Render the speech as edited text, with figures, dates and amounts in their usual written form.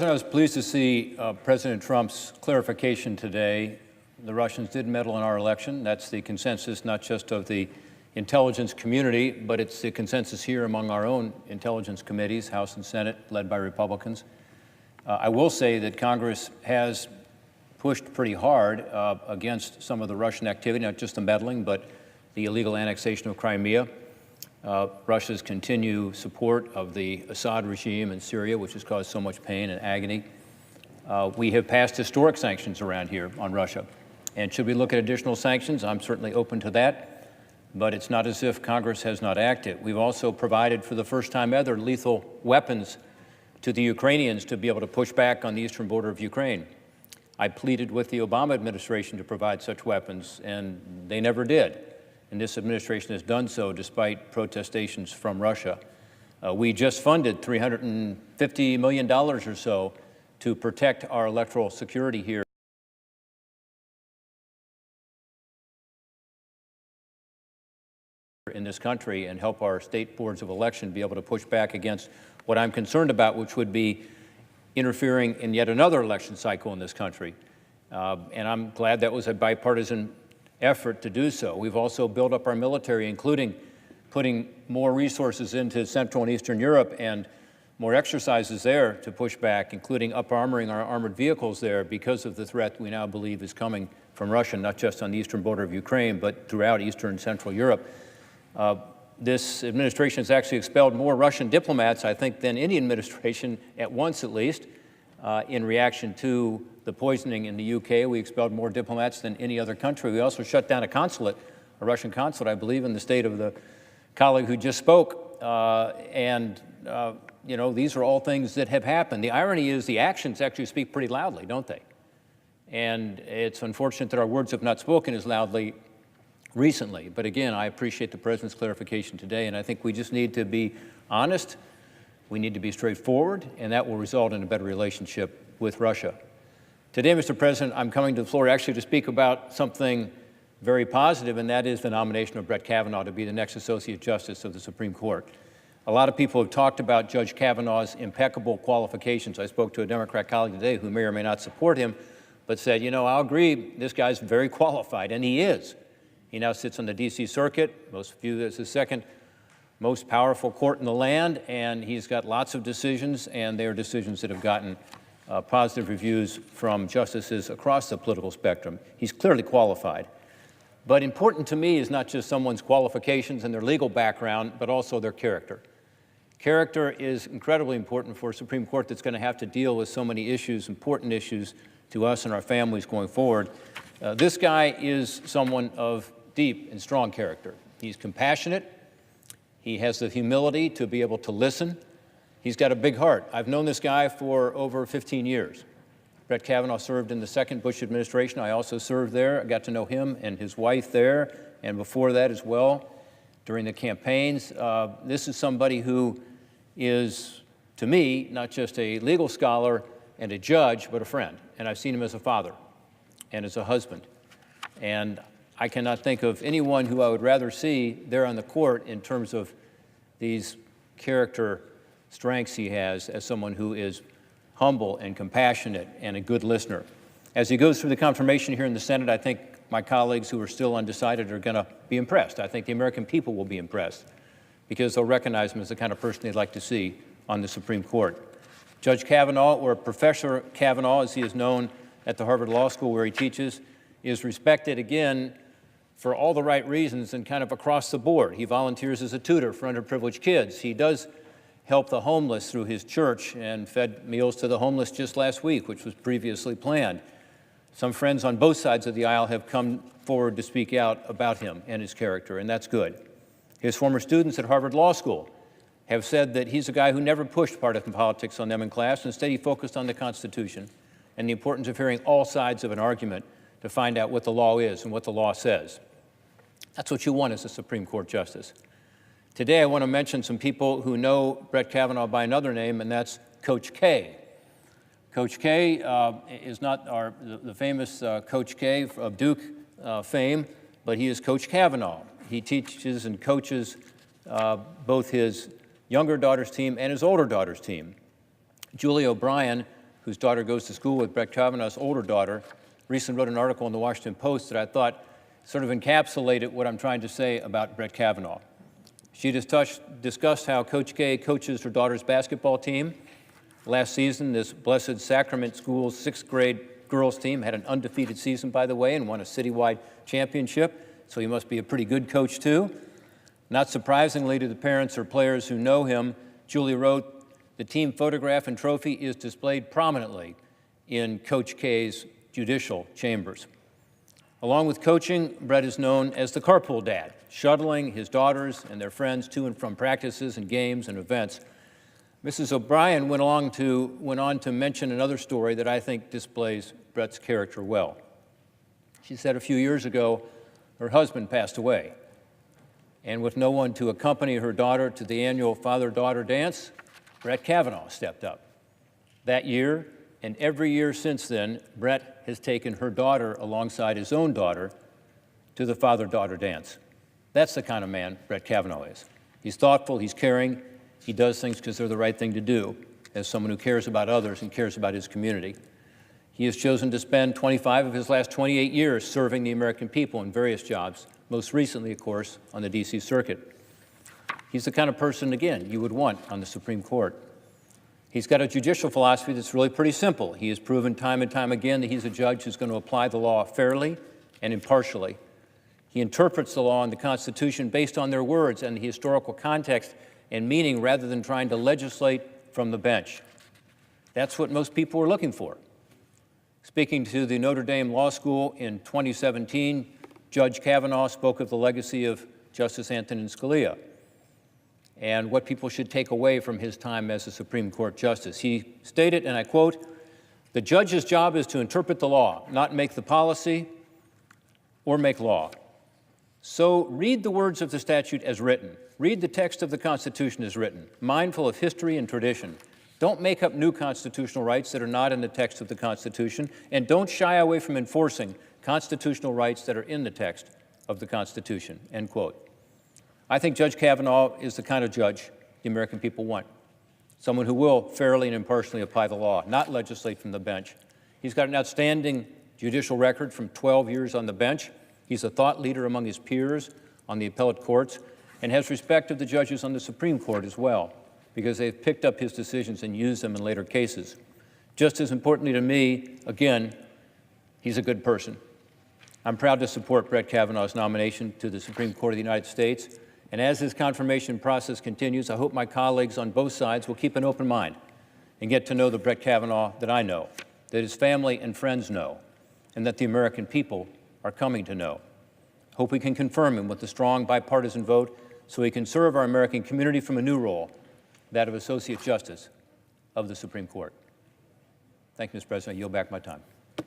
I was pleased to see President Trump's clarification today. The Russians did meddle in our election. That's the consensus, not just of the intelligence community, but it's the consensus here among our own intelligence committees, House and Senate, led by Republicans. I will say that Congress has pushed pretty hard against some of the Russian activity, not just the meddling, but the illegal annexation of Crimea, Russia's continued support of the Assad regime in Syria, which has caused so much pain and agony. We have passed historic sanctions around here on Russia. And should we look at additional sanctions? I'm certainly open to that, but it's not as if Congress has not acted. We've also provided, for the first time ever, lethal weapons to the Ukrainians to be able to push back on the eastern border of Ukraine. I pleaded with the Obama administration to provide such weapons, and they never did. And this administration has done so despite protestations from Russia. We just funded $350 million or so to protect our electoral security here in this country and help our state boards of election be able to push back against what I'm concerned about, which would be interfering in yet another election cycle in this country. And I'm glad that was a bipartisan effort to do so. We've also built up our military, including putting more resources into Central and Eastern Europe and more exercises there to push back, including up-armoring our armored vehicles there because of the threat we now believe is coming from Russia, not just on the eastern border of Ukraine, but throughout Eastern and Central Europe. This administration has actually expelled more Russian diplomats, I think, than any administration, at once at least, in reaction to the poisoning in the UK. We expelled more diplomats than any other country. We also shut down a consulate, a Russian consulate, I believe, in the state of the colleague who just spoke. You know, these are all things that have happened. The irony is the actions actually speak pretty loudly, don't they? And it's unfortunate that our words have not spoken as loudly recently. But again, I appreciate the President's clarification today, and I think we just need to be honest. We need to be straightforward, and that will result in a better relationship with Russia. Today, Mr. President, I'm coming to the floor actually to speak about something very positive, and that is the nomination of Brett Kavanaugh to be the next Associate Justice of the Supreme Court. A lot of people have talked about Judge Kavanaugh's impeccable qualifications. I spoke to a Democrat colleague today who may or may not support him, but said, you know, I'll agree, this guy's very qualified, and he is. He now sits on the D.C. Circuit, most view as the second most powerful court in the land, and he's got lots of decisions, and they are decisions that have gotten positive reviews from justices across the political spectrum. He's clearly qualified. But important to me is not just someone's qualifications and their legal background, but also their character. Character is incredibly important for a Supreme Court that's going to have to deal with so many issues, important issues to us and our families going forward. This guy is someone of deep and strong character. He's compassionate. He has the humility to be able to listen. He's got a big heart. I've known this guy for over 15 years. Brett Kavanaugh served in the second Bush administration. I also served there. I got to know him and his wife there, and before that as well, during the campaigns. This is somebody who is, to me, not just a legal scholar and a judge, but a friend. And I've seen him as a father and as a husband. And I cannot think of anyone who I would rather see there on the court in terms of these character strengths he has as someone who is humble and compassionate and a good listener. As he goes through the confirmation here in the Senate, I think my colleagues who are still undecided are going to be impressed. I think the American people will be impressed because they'll recognize him as the kind of person they'd like to see on the Supreme Court. Judge Kavanaugh, or Professor Kavanaugh, as he is known at the Harvard Law School where he teaches, is respected, again, for all the right reasons and kind of across the board. He volunteers as a tutor for underprivileged kids. He does help the homeless through his church and fed meals to the homeless just last week, which was previously planned. Some friends on both sides of the aisle have come forward to speak out about him and his character, and that's good. His former students at Harvard Law School have said that he's a guy who never pushed partisan politics on them in class. Instead, he focused on the Constitution and the importance of hearing all sides of an argument to find out what the law is and what the law says. That's what you want as a Supreme Court justice. Today, I want to mention some people who know Brett Kavanaugh by another name, and that's Coach K. Coach K is not the famous Coach K of Duke fame, but he is Coach Kavanaugh. He teaches and coaches both his younger daughter's team and his older daughter's team. Julie O'Brien whose daughter goes to school with Brett Kavanaugh's older daughter, recently wrote an article in the Washington Post that I thought sort of encapsulated what I'm trying to say about Brett Kavanaugh. She discussed how Coach K coaches her daughter's basketball team. Last season, this Blessed Sacrament School's sixth grade girls team had an undefeated season, by the way, and won a citywide championship, so he must be a pretty good coach, too. Not surprisingly to the parents or players who know him, Julie wrote, the team photograph and trophy is displayed prominently in Coach K's judicial chambers. Along with coaching, Brett is known as the carpool dad, shuttling his daughters and their friends to and from practices and games and events. Mrs. O'Brien went on to mention another story that I think displays Brett's character well. She said a few years ago, her husband passed away, and with no one to accompany her daughter to the annual father-daughter dance, Brett Kavanaugh stepped up. That year, and every year since then, Brett has taken her daughter alongside his own daughter to the father-daughter dance. That's the kind of man Brett Kavanaugh is. He's thoughtful, he's caring, he does things because they're the right thing to do, as someone who cares about others and cares about his community. He has chosen to spend 25 of his last 28 years serving the American people in various jobs, most recently, of course, on the D.C. Circuit. He's the kind of person, again, you would want on the Supreme Court. He's got a judicial philosophy that's really pretty simple. He has proven time and time again that he's a judge who's going to apply the law fairly and impartially. He interprets the law and the Constitution based on their words and the historical context and meaning rather than trying to legislate from the bench. That's what most people are looking for. Speaking to the Notre Dame Law School in 2017, Judge Kavanaugh spoke of the legacy of Justice Antonin Scalia and what people should take away from his time as a Supreme Court justice. He stated, and I quote, "The judge's job is to interpret the law, not make the policy or make law. So read the words of the statute as written. Read the text of the Constitution as written, mindful of history and tradition. Don't make up new constitutional rights that are not in the text of the Constitution, and don't shy away from enforcing constitutional rights that are in the text of the Constitution," end quote. I think Judge Kavanaugh is the kind of judge the American people want, someone who will fairly and impartially apply the law, not legislate from the bench. He's got an outstanding judicial record from 12 years on the bench. He's a thought leader among his peers on the appellate courts and has respect of the judges on the Supreme Court as well, because they've picked up his decisions and used them in later cases. Just as importantly to me, again, he's a good person. I'm proud to support Brett Kavanaugh's nomination to the Supreme Court of the United States. And as this confirmation process continues, I hope my colleagues on both sides will keep an open mind and get to know the Brett Kavanaugh that I know, that his family and friends know, and that the American people are coming to know. Hope we can confirm him with a strong bipartisan vote so he can serve our American community from a new role, that of Associate Justice of the Supreme Court. Thank you, Mr. President. I yield back my time.